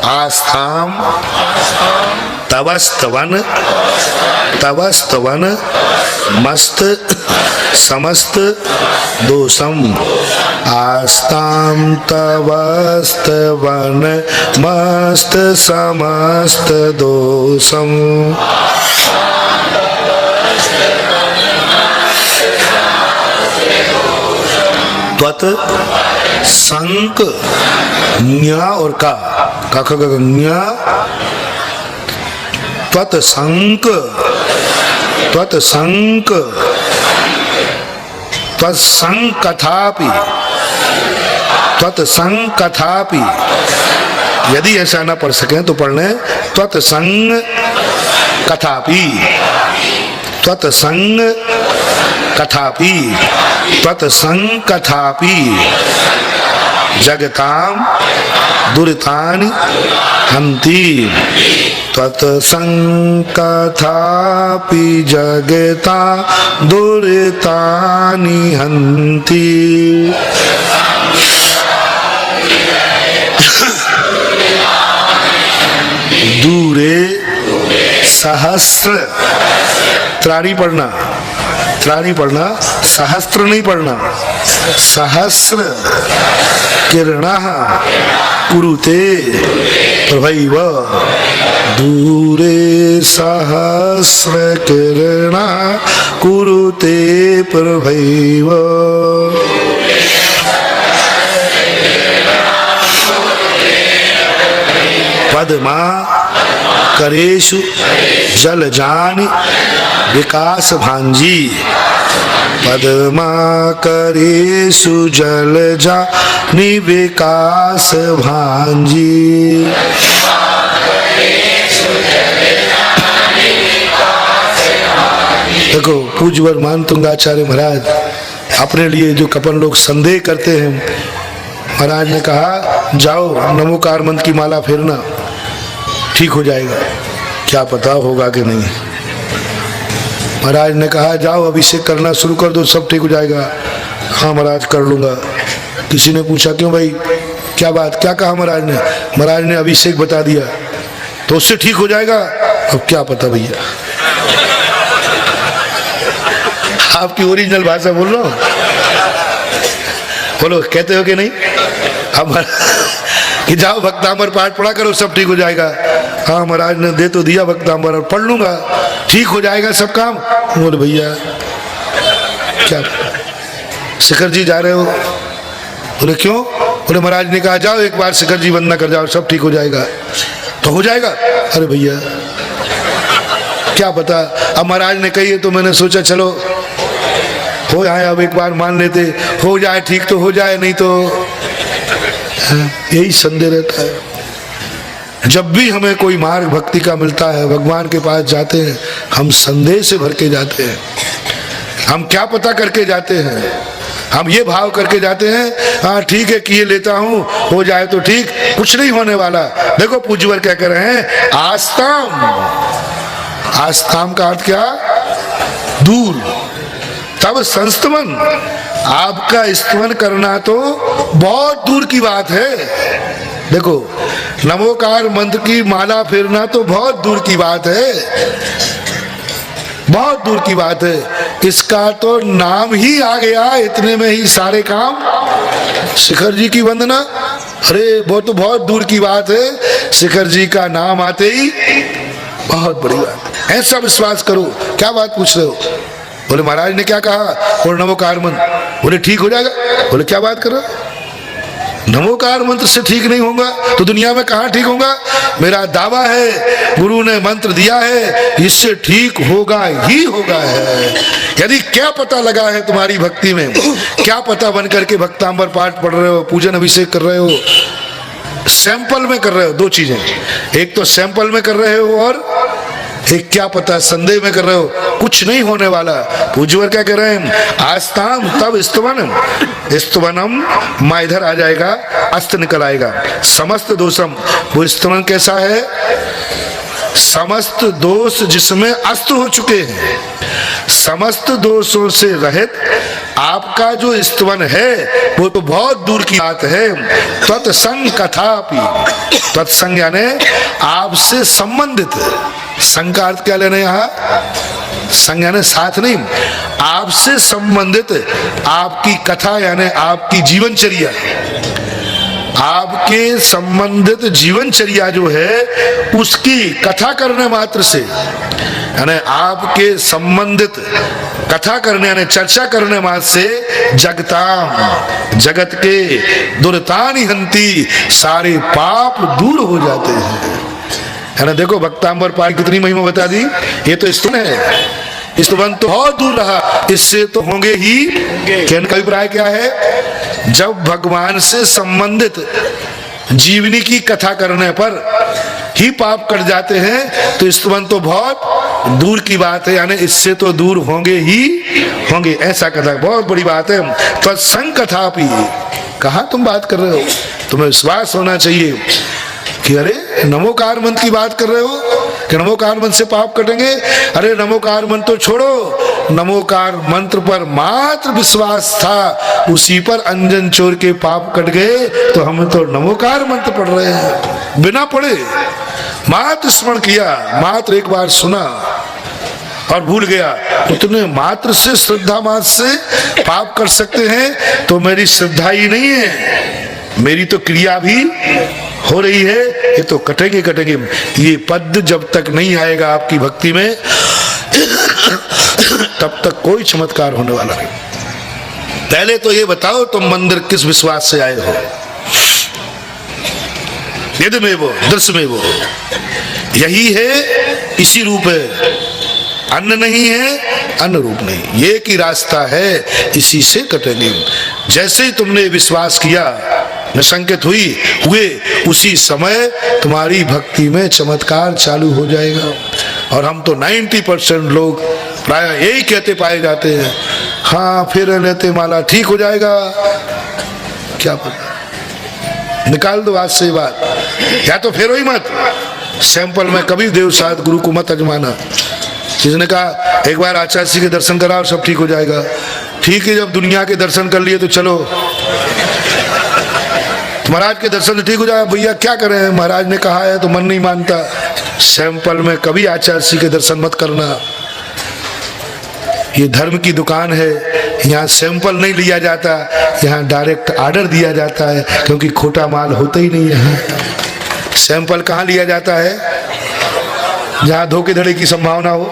आस्थाम तवस्तवन तवस्तवन मस्त समस्त दोषम। आस्ताम तवस्तवन मस्त समस्त दोषम। त्वत संक न्या और का न्या त्वत संक तत्संकथापि तत्संकथापि। यदि ऐसा ना पढ़ सकें तो पढ़ लें त्वत्संग कथापि त्वत्संग कथापि त्वत्संग कथापि जगताम दुरितानि हन्ति। त्वत्संग कथापि जगता दुरितानि हन्ति। दूरे सहस्र त्राणी पढ़ना सहस्त्र नहीं पढ़ना। सहस्र किरणः कुरुते प्रभैव। दूरे सहस्र किरणः कुरुते प्रभैव। पद्मा करेषु जलजानि विकास भांजी। पद्मा करेषु जलजानि विकास भांजी। देखो पूज्यवर मानतुंग आचार्य महाराज अपने लिए जो कपन लोग संदेह करते हैं, महाराज ने कहा जाओ नमोकार मंत्र की माला फेरना, ठीक हो जाएगा। क्या पता होगा कि नहीं। महाराज ने कहा जाओ अभिषेक करना शुरू कर दो, सब ठीक हो जाएगा। हाँ महाराज कर लूंगा। किसी ने पूछा क्यों भाई, क्या बात, क्या कहा महाराज ने? महाराज ने अभिषेक बता दिया तो उससे ठीक हो जाएगा। अब क्या पता भैया, आपकी ओरिजिनल भाषा बोल रहा हूं, बोलो कहते हो कि नहीं? अब कि जाओ भक्तांबर पाठ पढ़ा करो सब ठीक हो जाएगा। हाँ महाराज ने दे तो दिया भक्तांबर, और पढ़ लूंगा ठीक हो जाएगा सब काम। बोले भैया क्या शिखर जी जा रहे हो? बोले क्यों? बोले महाराज ने कहा जाओ एक बार शिखर जी वंदना कर जाओ सब ठीक हो जाएगा। तो हो जाएगा? अरे भैया क्या पता। अब महाराज ने कही है तो मैंने सोचा चलो हो जाए, अब एक बार मान लेते, हो जाए ठीक तो हो जाए, नहीं तो यही संदेह रहता है। जब भी हमें कोई मार्ग भक्ति का मिलता है, भगवान के पास जाते हैं, हम संदेह से भर के जाते हैं। हम क्या पता करके जाते हैं? हम ये भाव करके जाते हैं हाँ ठीक है किए लेता हूं, हो जाए तो ठीक, कुछ नहीं होने वाला। देखो पूज्यवर क्या कह रहे हैं, आस्ताम। आस्ताम का अर्थ क्या? दूर। तब संस्तमन, आपका स्तमन करना तो बहुत दूर की बात है। देखो नमोकार मंत्र की माला फेरना तो बहुत दूर की बात है, बहुत दूर की बात है। इसका तो नाम ही आ गया, इतने में ही सारे काम। शिखर जी की वंदना, अरे वो तो बहुत दूर की बात है, शिखर जी का नाम आते ही बहुत बड़ी बात है। ऐसा विश्वास करो। क्या बात पूछ रहे हो? बोले महाराज ने क्या कहा? और नमोकार मंत्र। बोले ठीक हो जाएगा। बोले क्या बात कर रहे हो? नमोकार मंत्र से ठीक नहीं होगा तो दुनिया में कहाँ ठीक होगा? मेरा दावा है, गुरु ने मंत्र दिया है, इससे ठीक होगा ही होगा है। यदि क्या पता लगा है तुम्हारी भक्ति में, क्या पता बन करके भक्तांबर पाठ पढ़ रहे हो, पूजन अभिषेक कर रहे हो, सैंपल में कर रहे हो। दो चीजें, एक तो सैंपल में कर रहे हो और एक क्या पता संदेह में कर रहे हो, कुछ नहीं होने वाला। पूज्यवर क्या कह रहे हैं, आस्ताम तब स्तवनम। स्तवनम माँ इधर आ जाएगा, अस्त निकल आएगा। समस्त दोषम, वो स्तवन कैसा है? समस्त दोष जिसमें अस्त हो चुके हैं, समस्त दोषों से रहित आपका जो स्तवन है वो तो बहुत दूर की बात है। तत्संग कथापि, तत्संग यानी आपसे संबंधित, संग का अर्थ क्या लेना यहाँ, संग यानी साथ नहीं, आपसे संबंधित आपकी कथा यानी आपकी जीवनचर्या, आपके संबंधित जीवनचर्या जो है उसकी कथा करने मात्र से, यानी आपके संबंधित कथा करने यानी चर्चा करने मात्र से जगताम, जगत के दुर्तानि हंति, सारे पाप दूर हो जाते हैं। है ना, देखो भक्तांबर पाठ कितनी महिमा बता दी। ये तो स्तुवन है, स्तुवन तो बहुत दूर रहा, इससे तो होंगे ही। कहने का अभिप्राय क्या है, जब भगवान से संबंधित जीवनी की कथा करने पर ही पाप कट जाते हैं तो स्तुवन तो बहुत दूर की बात है, यानी इससे तो दूर होंगे ही होंगे। ऐसा कथा बहुत बड़ी बात है। तत्संग कथापि, कहाँ तुम बात कर रहे हो, तुम्हें विश्वास होना चाहिए कि अरे नमोकार मंत्र की बात कर रहे हो कि नमोकार मंत्र से पाप कटेंगे। अरे नमोकार मंत्र तो छोड़ो, नमोकार मंत्र पर मात्र विश्वास था, उसी पर अंजन चोर के पाप कट गए। तो हम तो नमोकार मंत्र पढ़ रहे हैं, बिना पढ़े मात्र स्मरण किया, मात्र एक बार सुना और भूल गया। तो तुमने मात्र से, श्रद्धा मात्र से पाप कर सकते हैं, तो मेरी श्रद्धा ही नहीं है, मेरी तो क्रिया भी हो रही है, ये तो कटेंगे कटेंगे। ये पद जब तक नहीं आएगा आपकी भक्ति में तब तक कोई चमत्कार होने वाला नहीं। पहले तो ये बताओ तुम मंदिर किस विश्वास से आए हो। यदि में वो दृश्य में वो यही है, इसी रूप है, अन्न नहीं है, अन्न रूप नहीं, ये की रास्ता है, इसी से कटेंगे। जैसे ही तुमने विश्वास किया, निसंकित हुए, उसी समय तुम्हारी भक्ति में चमत्कार चालू हो जाएगा। और हम तो 90% लोग प्राय यही कहते पाए जाते हैं, हाँ फिर लेते माला ठीक हो जाएगा। क्या पता, निकाल दो आज से बात, या तो फेरो ही मत। सैंपल में कभी देव साथ गुरु को मत अजमाना। जिसने कहा एक बार आचार्य जी के दर्शन कराओ सब ठीक हो जाएगा, ठीक है, जब दुनिया के दर्शन कर लिए तो चलो महाराज के दर्शन से ठीक हो जाएगा। भैया क्या करें, महाराज ने कहा है तो मन नहीं मानता। सैंपल में कभी आचार्य जी के दर्शन मत करना। ये धर्म की दुकान है, यहाँ सैंपल नहीं लिया जाता, यहाँ डायरेक्ट ऑर्डर दिया जाता है, क्योंकि खोटा माल होता ही नहीं है। सैंपल कहाँ लिया जाता है, जहाँ धोखेधड़ी की संभावना हो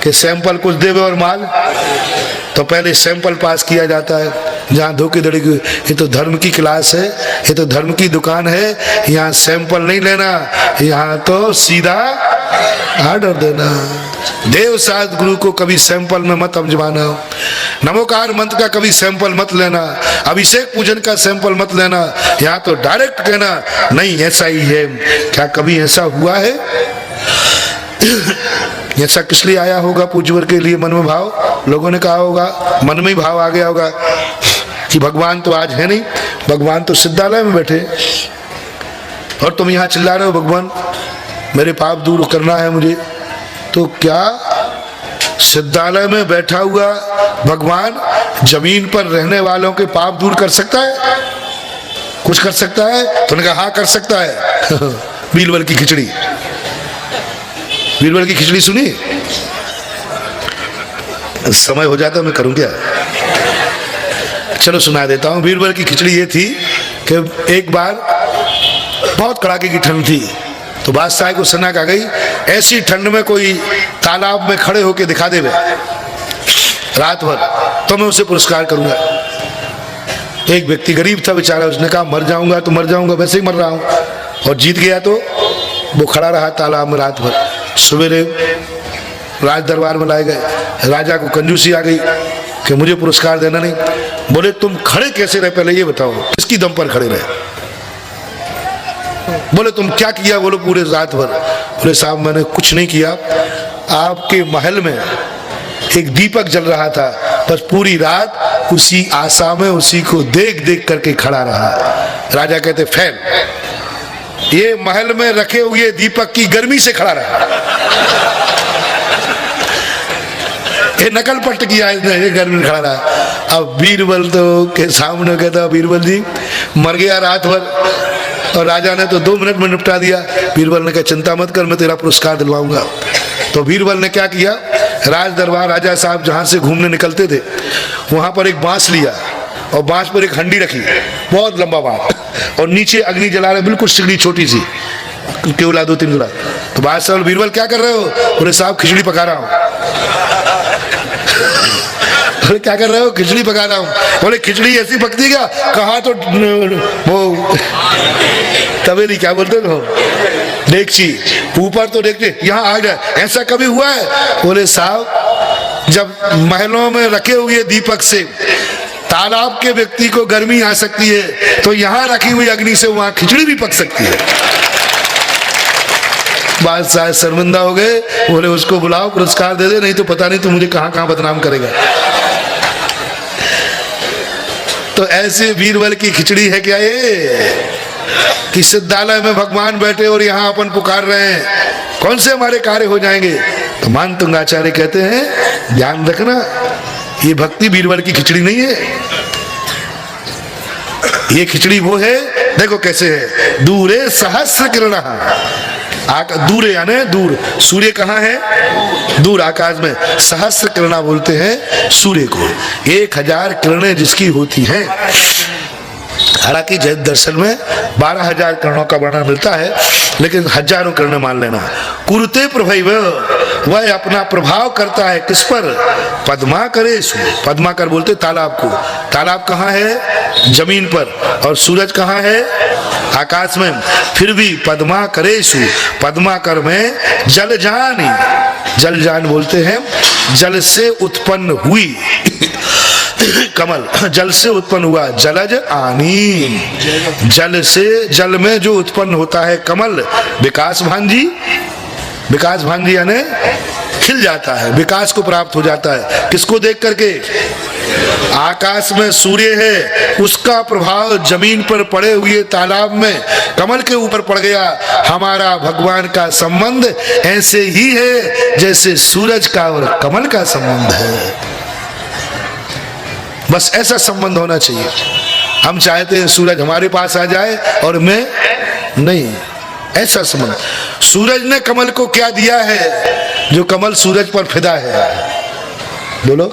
कि सैंपल कुछ देवे और माल, तो पहले सैंपल पास किया जाता है। जहाँ धोखेधड़ी की, ये तो धर्म की क्लास है, ये तो धर्म की दुकान है, यहाँ सैंपल नहीं लेना, यहाँ तो सीधा ऑर्डर देना। देव साथ गुरु को कभी सैंपल में मत अजमाना, नमोकार मंत्र का कभी सैंपल मत लेना, अभिषेक पूजन का सैंपल मत लेना, यहाँ तो डायरेक्ट कहना नहीं ऐसा ही है। क्या कभी ऐसा हुआ है? ऐसा किस लिए आया होगा? पूज्यवर के लिए मन में भाव, लोगों ने कहा होगा, मन में ही भाव आ गया होगा कि भगवान तो आज है नहीं, भगवान तो सिद्धालय में बैठे, और तुम यहाँ चिल्ला रहे हो भगवान मेरे पाप दूर करना है मुझे। तो क्या सिद्धालय में बैठा हुआ भगवान जमीन पर रहने वालों के पाप दूर कर सकता है? कुछ कर सकता है? तो उन्होंने कहा हाँ कर सकता है। बीरबल की खिचड़ी, बीरबल की खिचड़ी सुनी? समय हो जाता मैं करूं क्या, चलो सुना देता हूं। बीरबल की खिचड़ी ये थी कि एक बार बहुत कड़ाके की ठंड थी, तो बादशाह को सनक आ गई, ऐसी ठंड में कोई तालाब में खड़े होके दिखा दे रात भर तो मैं उसे पुरस्कार करूंगा। एक व्यक्ति गरीब था बेचारा, उसने कहा मर जाऊंगा तो मर जाऊंगा, वैसे ही मर रहा हूं, और जीत गया तो वो खड़ा रहा तालाब में रात भर। सवेरे राज दरबार में लाए गए, राजा को कंजूसी आ गई कि मुझे पुरस्कार देना नहीं। बोले तुम खड़े कैसे रहे, पहले ये बताओ, किसकी दम पर खड़े रहे? बोले तुम क्या किया? बोलो पूरे रात भर। बोले साहब मैंने कुछ नहीं किया, आपके महल में एक दीपक जल रहा था, बस पूरी रात उसी आशा में उसी को देख देख करके खड़ा रहा। राजा कहते फैल, ये महल में रखे हुए दीपक की गर्मी से खड़ा रहा। ये नकल पट्ट किया इसने, ये गर्मी में खड़ा रहा। अब बीरबल तो के सामने कहता, बीरबल जी मर गया रात भर और राजा ने तो 2 मिनट में निपटा दिया। बीरबल ने कहा चिंता मत कर, मैं तेरा पुरस्कार दिलवाऊंगा। तो बीरबल ने क्या किया, राज दरबार राजा साहब जहाँ से घूमने निकलते थे वहाँ पर एक बांस लिया और बांस पर एक हंडी रखी, बहुत लंबा बांस, और नीचे अग्नि जला रहे, बिल्कुल सिगड़ी छोटी सी, केवला 2-3 गिलास। तो बादशाह बीरबल क्या कर रहे हो? बोले साहब खिचड़ी पका रहा हूँ। बोले क्या कर रहे हो? खिचड़ी पका रहा हूँ। बोले खिचड़ी ऐसी पकती क्या? कहा तो वो तवेली, क्या बोलते हो, डेगची, ऊपर तो देखते यहाँ आ जाए, ऐसा कभी हुआ है? बोले साहब जब महलों में रखे हुए दीपक से तालाब के व्यक्ति को गर्मी आ सकती है तो यहाँ रखी हुई अग्नि से वहां खिचड़ी भी पक सकती है। बादशाह शर्मिंदा हो गए, बोले उसको बुलाओ, पुरस्कार दे दे, नहीं तो पता नहीं तो मुझे कहां कहां बदनाम करेगा। तो ऐसे बीरबल की खिचड़ी है क्या ये कि सिद्धालय में भगवान बैठे और यहाँ अपन पुकार रहे हैं, कौन से हमारे कार्य हो जाएंगे? तो मानतुंगाचार्य कहते हैं ध्यान रखना, ये भक्ति बीरबल की खिचड़ी नहीं है। ये खिचड़ी वो है, देखो कैसे है, दूरे सहस्र किरण, दूर यानी दूर, सूर्य कहाँ है? दूर आकाश में। सहस्र किरणा बोलते हैं सूर्य को, 1000 किरणें जिसकी होती हैं। हालांकि जैन दर्शन में 12,000 किरणों का वर्णन मिलता है, लेकिन हजारों किरणें मान लेना। कुरुते प्रभैव, वह अपना प्रभाव करता है किस पर? पद्माकरेषु, पद्माकर बोलते तालाब को। तालाब कहाँ है? जमीन पर, और सूरज कहाँ है? आकाश में। फिर भी पद्माकरेषु, पद्माकर में जलजानी, जलजान बोलते हैं जल से उत्पन्न हुई कमल, जल से उत्पन्न हुआ, जलज आनी, जल से, जल में जो उत्पन्न होता है कमल, विकास भांजी, विकास भांजी यानी खिल जाता है, विकास को प्राप्त हो जाता है। किसको देख करके? आकाश में सूर्य है, उसका प्रभाव जमीन पर पड़े हुए तालाब में कमल के ऊपर पड़ गया। हमारा भगवान का संबंध ऐसे ही है जैसे सूरज का और कमल का संबंध है। बस ऐसा संबंध होना चाहिए। हम चाहते हैं सूरज हमारे पास आ जाए और मैं नहीं, ऐसा संबंध। सूरज ने कमल को क्या दिया है जो कमल सूरज पर फिदा है? बोलो।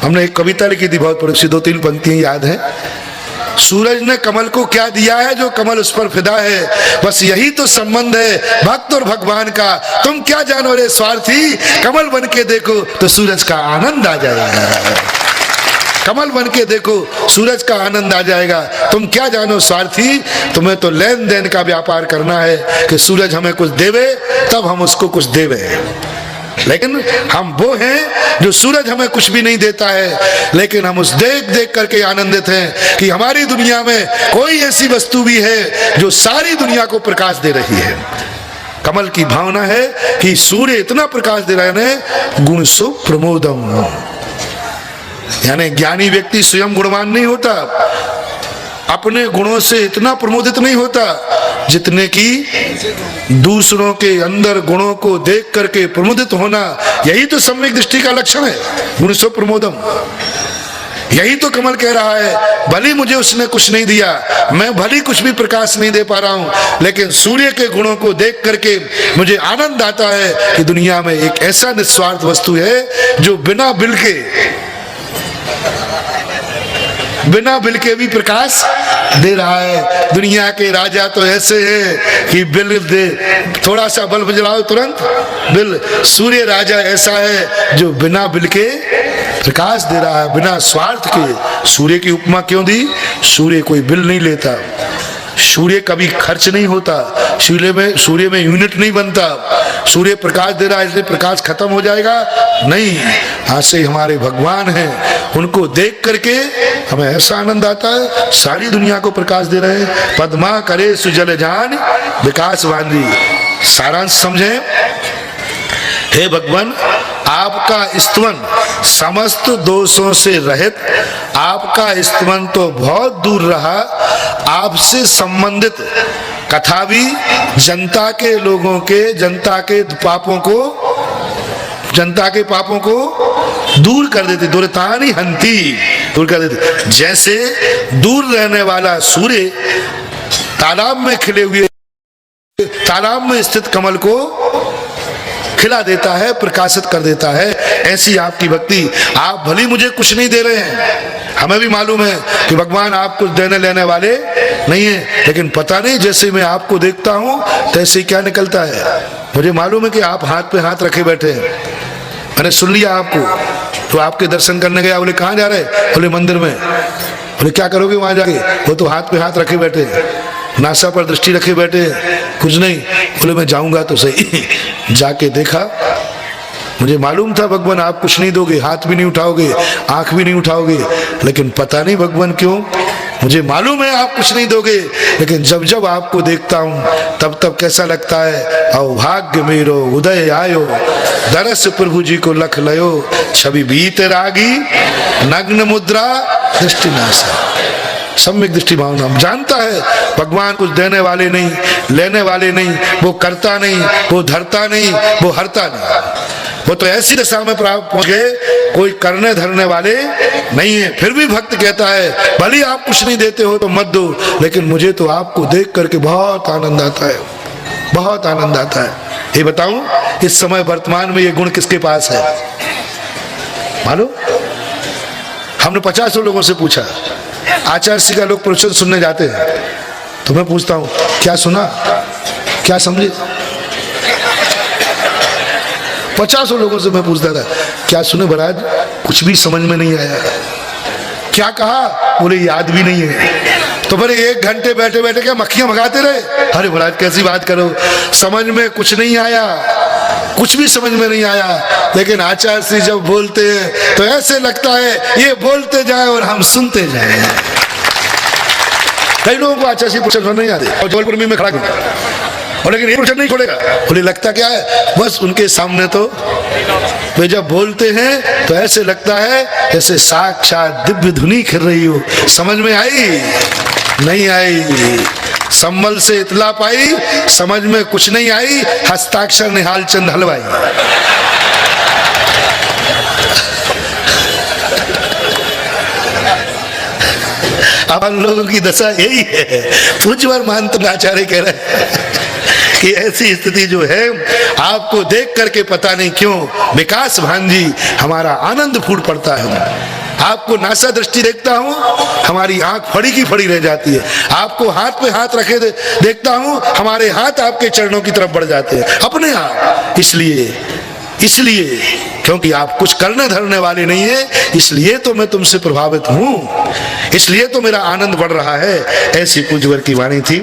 हमने एक कविता लिखी थी बहुत प्रसिद्ध, 2-3 पंक्तियां याद है। सूरज ने कमल को क्या दिया है जो कमल उस पर फिदा है? बस यही तो संबंध है भक्त और भगवान का। तुम क्या जानो रे स्वार्थी, कमल बन के देखो तो सूरज का आनंद आ जाएगा। कमल बन के देखो, सूरज का आनंद आ जाएगा। तुम क्या जानो स्वार्थी, तुम्हें तो लेन देन का व्यापार करना है कि सूरज हमें कुछ देवे तब हम उसको कुछ देवे। लेकिन हम वो हैं जो सूरज हमें कुछ भी नहीं देता है, लेकिन हम उस देख देख करके आनंदित हैं कि हमारी दुनिया में कोई ऐसी वस्तु भी है जो सारी दुनिया को प्रकाश दे रही है। कमल की भावना है कि सूर्य इतना प्रकाश दे रहा है, गुण सु प्रमोदम, यानी ज्ञानी व्यक्ति स्वयं गुणवान नहीं होता, अपने गुणों से इतना प्रमोदित नहीं होता जितने कि दूसरों के अंदर गुणों को देख करके प्रमोदित होना। यही तो सम्यक दृष्टि का लक्षण है, गुण सु प्रमोदम। यही तो कमल कह रहा है, भले मुझे उसने कुछ नहीं दिया, मैं भले कुछ भी प्रकाश नहीं दे पा रहा हूं, लेकिन सूर्य के गुणों को देख करके मुझे आनंद आता है कि दुनिया में एक ऐसा निस्वार्थ वस्तु है जो बिना बिल के भी प्रकाश दे रहा है। दुनिया के राजा तो ऐसे हैं कि बिल दे, थोड़ा सा बल्ब जलाओ तुरंत बिल। सूर्य राजा ऐसा है जो बिना बिल के प्रकाश दे रहा है, बिना स्वार्थ के। सूर्य की उपमा क्यों दी? सूर्य कोई बिल नहीं लेता, सूर्य कभी खर्च नहीं होता, सूर्य में यूनिट नहीं बनता। सूर्य प्रकाश दे रहा है इसलिए प्रकाश खत्म हो जाएगा नहीं। ऐसे हमारे भगवान हैं, उनको देख करके हमें ऐसा आनंद आता है, सारी दुनिया को प्रकाश दे रहे हैं। पद्मा करे सुजल जान विकास वांदी। सारांश समझें, हे भगवान, आपका स्तवन समस्त दोषों से रहित, आपका स्तवन तो बहुत दूर रहा। आपसे संबंधित कथा भी जनता के लोगों के, जनता के पापों को दूर कर देती, दूरतानी हंती, दूर कर देती। जैसे दूर रहने वाला सूर्य तालाब में खिले हुए, तालाब में स्थित कमल को खिला देता है, प्रकाशित कर देता है, ऐसी आपकी भक्ति। आप भली मुझे कुछ नहीं दे रहे हैं, हमें भी मालूम है कि भगवान आप कुछ देने लेने वाले नहीं है, लेकिन पता नहीं जैसे मैं आपको देखता हूं तैसे क्या निकलता है। मुझे मालूम है कि आप हाथ पे हाथ रखे बैठे हैं, मैंने सुन लिया आपको, तो आपके दर्शन करने गया। बोले कहाँ जा रहे? बोले मंदिर में। बोले क्या करोगे वहां जाके? वो तो हाथ पे हाथ रखे बैठे, नासा पर दृष्टि रखे बैठे, कुछ नहीं। बोले मैं जाऊंगा तो सही। जाके देखा, मुझे मालूम था भगवान आप कुछ नहीं दोगे, हाथ भी नहीं उठाओगे, आंख भी नहीं उठाओगे, लेकिन पता नहीं भगवान क्यों, मुझे मालूम है आप कुछ नहीं दोगे, लेकिन जब जब आपको देखता हूं तब तब कैसा लगता है, अभाग्य मेरो उदय आयो, दरस प्रभु जी को लख लयो, छवि बीत रागी नग्न मुद्रा दृष्टि नासा। सम्यक दृष्टि भावना। हम जानता है भगवान कुछ देने वाले नहीं, लेने वाले नहीं, वो करता नहीं, वो धरता नहीं, वो हरता नहीं, वो तो ऐसी दशा में प्राप्त पहुंच गए, कोई करने धरने वाले नहीं है। फिर भी भक्त कहता है भले आप कुछ नहीं देते हो तो मत दो, लेकिन मुझे तो आपको देख करके बहुत आनंद आता है, बहुत आनंद आता है। ये बताऊं इस समय वर्तमान में ये गुण किसके पास है मालूम? हमने 50 लोगों से पूछा, आचार्य श्री का लोग प्रवचन सुनने जाते हैं, तो मैं पूछता हूं क्या सुना, क्या समझे? 50 लोगों से मैं पूछता था क्या सुने महाराज? कुछ भी समझ में नहीं आया। क्या कहा? बोले याद भी नहीं है। तो फिर 1 घंटे बैठे बैठे क्या मक्खियां भगाते रहे? अरे महाराज कैसी बात करो, समझ में कुछ नहीं आया, कुछ भी समझ में नहीं आया। लेकिन आचार्य श्री जब बोलते हैं तो ऐसे लगता है ये बोलते जाए और हम सुनते जाए। कई लोगों को आचार्य श्री प्रवचन नहीं आते और जबलपुर में खड़ा और लेकिन ये प्रवचन नहीं छोड़ेगा। बोले लगता क्या है, बस उनके सामने तो वे जब बोलते हैं तो ऐसे लगता है जैसे साक्षात दिव्य धुनी खिल रही हो। समझ में आई? नहीं आई। संबल से इतला पाई, समझ में कुछ नहीं आई, हस्ताक्षर निहाल चंद हलवाई। अब हम लोगों की दशा यही है। पूज्यवर महंत आचार्य कह रहे हैं कि ऐसी स्थिति जो है आपको देख करके पता नहीं क्यों विकास भांजी हमारा आनंद फूट पड़ता है। आपको नासा दृष्टि देखता हूं, हमारी आंख फड़ी की फड़ी रह जाती है। आपको हाथ पे हाथ रखे देखता हूं, हमारे हाथ आपके चरणों की तरफ बढ़ जाते हैं अपने आप। इसलिए क्योंकि आप कुछ करने धरने वाले नहीं है, इसलिए तो मैं तुमसे प्रभावित हूं, इसलिए तो मेरा आनंद बढ़ रहा है। ऐसी पूज्यवर की वाणी थी।